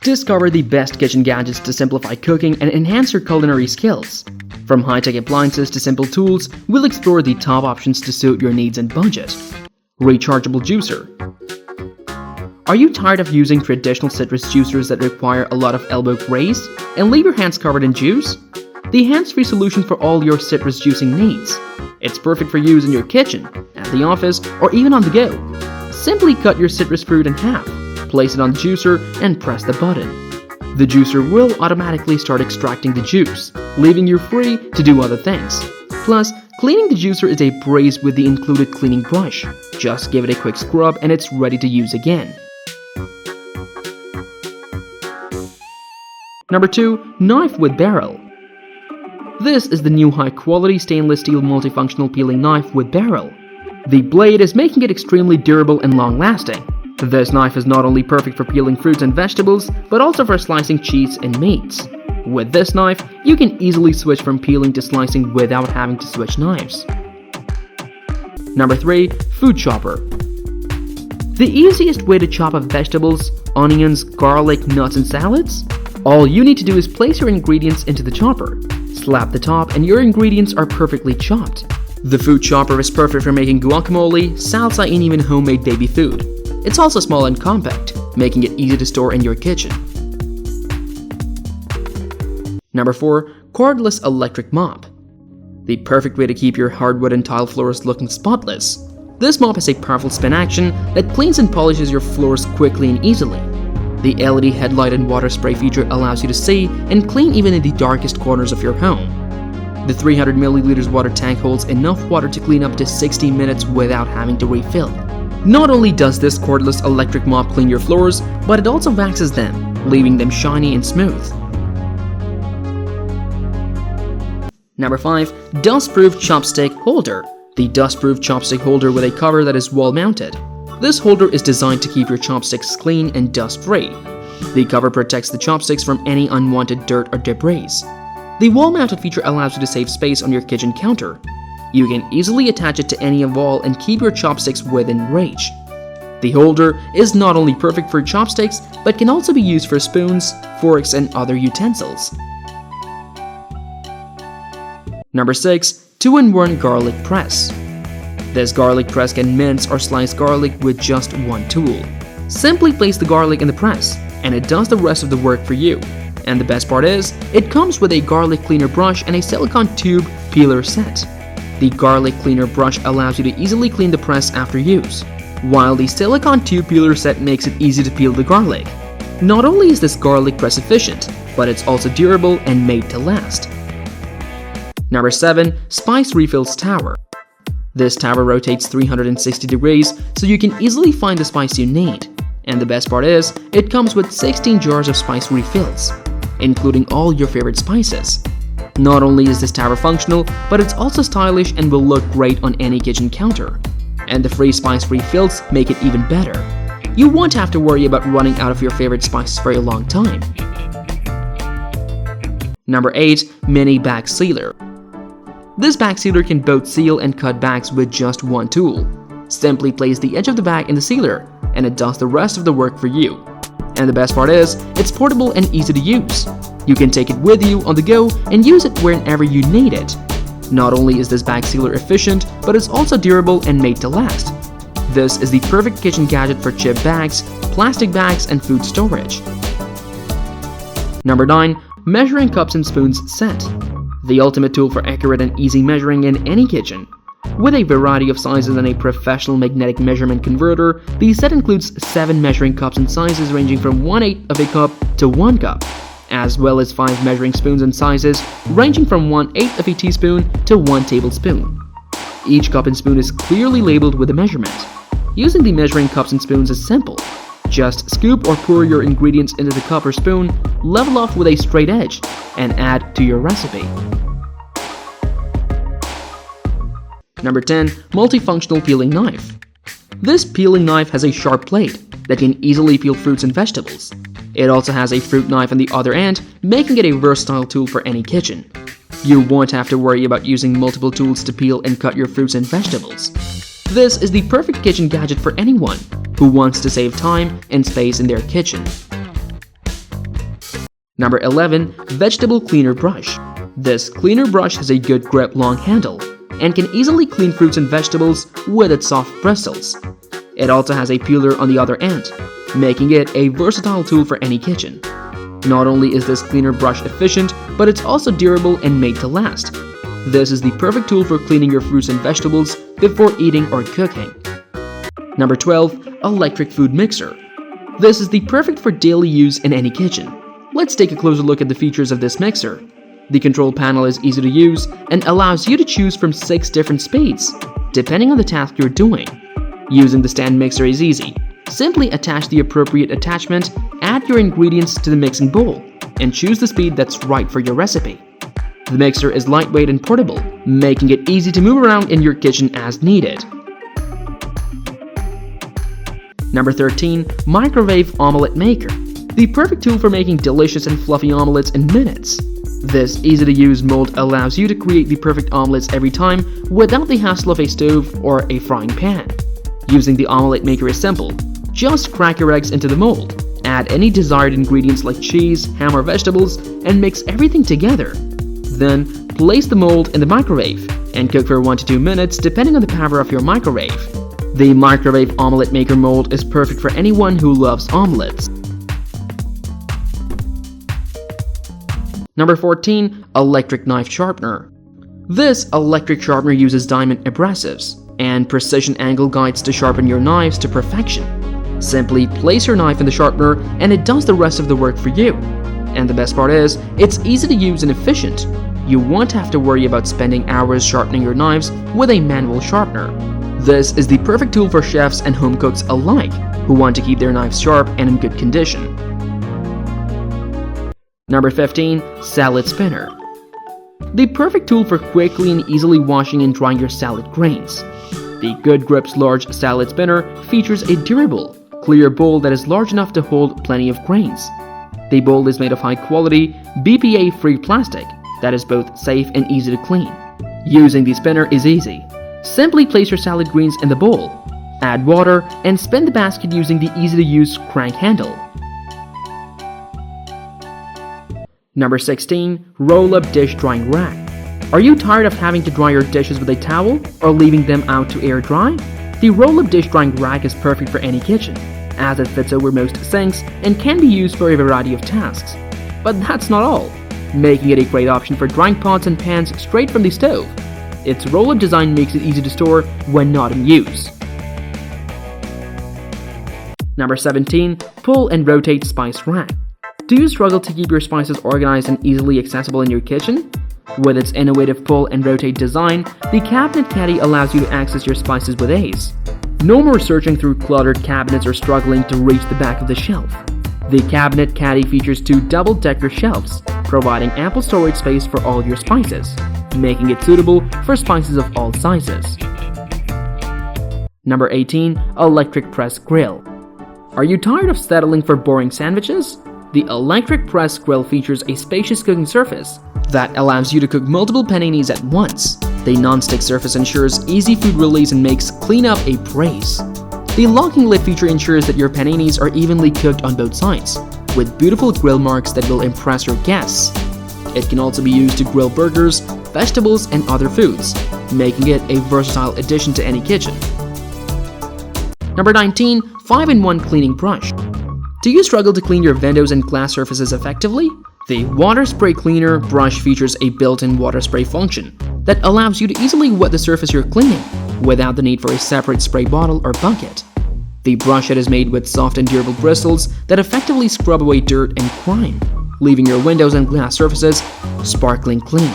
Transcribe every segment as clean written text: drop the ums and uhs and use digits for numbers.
Discover the best kitchen gadgets to simplify cooking and enhance your culinary skills. From high-tech appliances to simple tools, we'll explore the top options to suit your needs and budget. Rechargeable juicer. Are you tired of using traditional citrus juicers that require a lot of elbow grace and leave your hands covered in juice? The hands-free solution for all your citrus juicing needs. It's perfect for use in your kitchen, at the office, or even on the go. Simply cut your citrus fruit in half, place it on the juicer, and press the button. The juicer will automatically start extracting the juice, leaving you free to do other things. Plus, cleaning the juicer is a breeze with the included cleaning brush. Just give it a quick scrub and it's ready to use again. Number 2. Knife with barrel. This is the new high-quality stainless steel multifunctional peeling knife with barrel. The blade is making it extremely durable and long-lasting. This knife is not only perfect for peeling fruits and vegetables, but also for slicing cheese and meats. With this knife, you can easily switch from peeling to slicing without having to switch knives. Number 3. Food chopper. The easiest way to chop up vegetables, onions, garlic, nuts, and salads? All you need to do is place your ingredients into the chopper. Slap the top and your ingredients are perfectly chopped. The food chopper is perfect for making guacamole, salsa, and even homemade baby food. It's also small and compact, making it easy to store in your kitchen. Number 4. Cordless electric mop. The perfect way to keep your hardwood and tile floors looking spotless. This mop has a powerful spin action that cleans and polishes your floors quickly and easily. The LED headlight and water spray feature allows you to see and clean even in the darkest corners of your home. The 300 milliliters water tank holds enough water to clean up to 60 minutes without having to refill. Not only does this cordless electric mop clean your floors, but it also waxes them, leaving them shiny and smooth. Number 5. Dust-proof chopstick holder. The dust-proof chopstick holder with a cover that is wall-mounted. This holder is designed to keep your chopsticks clean and dust-free. The cover protects the chopsticks from any unwanted dirt or debris. The wall-mounted feature allows you to save space on your kitchen counter. You can easily attach it to any wall and keep your chopsticks within reach. The holder is not only perfect for chopsticks, but can also be used for spoons, forks, and other utensils. Number 6. 2-in-1 garlic press. This garlic press can mince or slice garlic with just one tool. Simply place the garlic in the press, and it does the rest of the work for you. And the best part is, it comes with a garlic cleaner brush and a silicone tube peeler set. The garlic cleaner brush allows you to easily clean the press after use, while the silicone tube peeler set makes it easy to peel the garlic. Not only is this garlic press efficient, but it's also durable and made to last. Number 7. Spice Refills Tower. This tower rotates 360 degrees so you can easily find the spice you need. And the best part is, it comes with 16 jars of spice refills, including all your favorite spices. Not only is this tower functional, but it's also stylish and will look great on any kitchen counter. And the free spice refills make it even better. You won't have to worry about running out of your favorite spices for a long time. Number 8. Mini Bag Sealer. This bag sealer can both seal and cut bags with just one tool. Simply place the edge of the bag in the sealer, and it does the rest of the work for you. And the best part is, it's portable and easy to use. You can take it with you on the go and use it whenever you need it. Not only is this bag sealer efficient, but it's also durable and made to last. This is the perfect kitchen gadget for chip bags, plastic bags, and food storage. Number 9. Measuring Cups and Spoons Set. The ultimate tool for accurate and easy measuring in any kitchen. With a variety of sizes and a professional magnetic measurement converter, the set includes 7 measuring cups and sizes ranging from 1/8 of a cup to 1 cup, as well as 5 measuring spoons and sizes ranging from 1/8 of a teaspoon to 1 tablespoon. Each cup and spoon is clearly labeled with a measurement. Using the measuring cups and spoons is simple. Just scoop or pour your ingredients into the cup or spoon, level off with a straight edge, and add to your recipe. Number 10. Multifunctional Peeling Knife. This peeling knife has a sharp blade that can easily peel fruits and vegetables. It also has a fruit knife on the other end, making it a versatile tool for any kitchen. You won't have to worry about using multiple tools to peel and cut your fruits and vegetables. This is the perfect kitchen gadget for anyone who wants to save time and space in their kitchen. Number 11. Vegetable Cleaner Brush. This cleaner brush has a good grip, long handle, and can easily clean fruits and vegetables with its soft bristles. It also has a peeler on the other end, making it a versatile tool for any kitchen. Not only is this cleaner brush efficient, but it's also durable and made to last. This is the perfect tool for cleaning your fruits and vegetables before eating or cooking. Number 12. Electric Food Mixer. This is the perfect for daily use in any kitchen. Let's take a closer look at the features of this mixer. The control panel is easy to use and allows you to choose from 6 different speeds, depending on the task you're doing. Using the stand mixer is easy. Simply attach the appropriate attachment, add your ingredients to the mixing bowl, and choose the speed that's right for your recipe. The mixer is lightweight and portable, making it easy to move around in your kitchen as needed. Number 13. Microwave Omelette Maker. The perfect tool for making delicious and fluffy omelets in minutes. This easy-to-use mold allows you to create the perfect omelets every time without the hassle of a stove or a frying pan. Using the omelette maker is simple. Just crack your eggs into the mold, add any desired ingredients like cheese, ham or vegetables, and mix everything together. Then, place the mold in the microwave and cook for 1 to 2 minutes depending on the power of your microwave. The microwave omelette maker mold is perfect for anyone who loves omelets. Number 14. Electric Knife Sharpener. This electric sharpener uses diamond abrasives and precision angle guides to sharpen your knives to perfection. Simply place your knife in the sharpener and it does the rest of the work for you. And the best part is, it's easy to use and efficient. You won't have to worry about spending hours sharpening your knives with a manual sharpener. This is the perfect tool for chefs and home cooks alike who want to keep their knives sharp and in good condition. Number 15. Salad Spinner. The perfect tool for quickly and easily washing and drying your salad grains. The Good Grips Large Salad Spinner features a durable, clear bowl that is large enough to hold plenty of grains. The bowl is made of high-quality, BPA-free plastic that is both safe and easy to clean. Using the spinner is easy. Simply place your salad greens in the bowl, add water, and spin the basket using the easy-to-use crank handle. Number 16. Roll-Up Dish Drying Rack. Are you tired of having to dry your dishes with a towel or leaving them out to air dry? The roll-up dish drying rack is perfect for any kitchen, as it fits over most sinks and can be used for a variety of tasks. But that's not all, making it a great option for drying pots and pans straight from the stove. Its roll-up design makes it easy to store when not in use. Number 17. Pull and Rotate Spice Rack. Do you struggle to keep your spices organized and easily accessible in your kitchen? With its innovative pull and rotate design, the cabinet caddy allows you to access your spices with ease. No more searching through cluttered cabinets or struggling to reach the back of the shelf. The cabinet caddy features 2 double-decker shelves, providing ample storage space for all your spices, making it suitable for spices of all sizes. Number 18. Electric Press Grill. Are you tired of settling for boring sandwiches? The electric press grill features a spacious cooking surface that allows you to cook multiple paninis at once. The non-stick surface ensures easy food release and makes cleanup a breeze. The locking lid feature ensures that your paninis are evenly cooked on both sides, with beautiful grill marks that will impress your guests. It can also be used to grill burgers, vegetables, and other foods, making it a versatile addition to any kitchen. Number 19. 5-in-1 Cleaning Brush. Do you struggle to clean your windows and glass surfaces effectively? The Water Spray Cleaner brush features a built-in water spray function that allows you to easily wet the surface you're cleaning without the need for a separate spray bottle or bucket. The brush head is made with soft and durable bristles that effectively scrub away dirt and grime, leaving your windows and glass surfaces sparkling clean.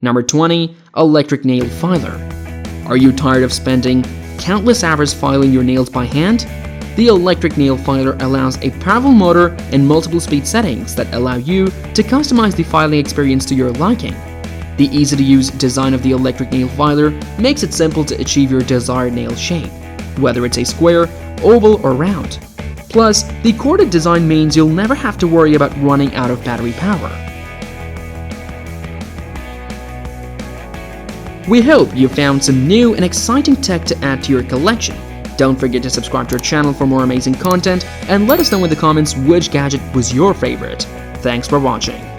Number 20. Electric Nail Filer. Are you tired of spending countless hours filing your nails by hand? The electric nail filer allows a powerful motor and multiple speed settings that allow you to customize the filing experience to your liking. The easy-to-use design of the electric nail filer makes it simple to achieve your desired nail shape, whether it's a square, oval, or round. Plus, the corded design means you'll never have to worry about running out of battery power. We hope you found some new and exciting tech to add to your collection. Don't forget to subscribe to our channel for more amazing content, and let us know in the comments which gadget was your favorite. Thanks for watching.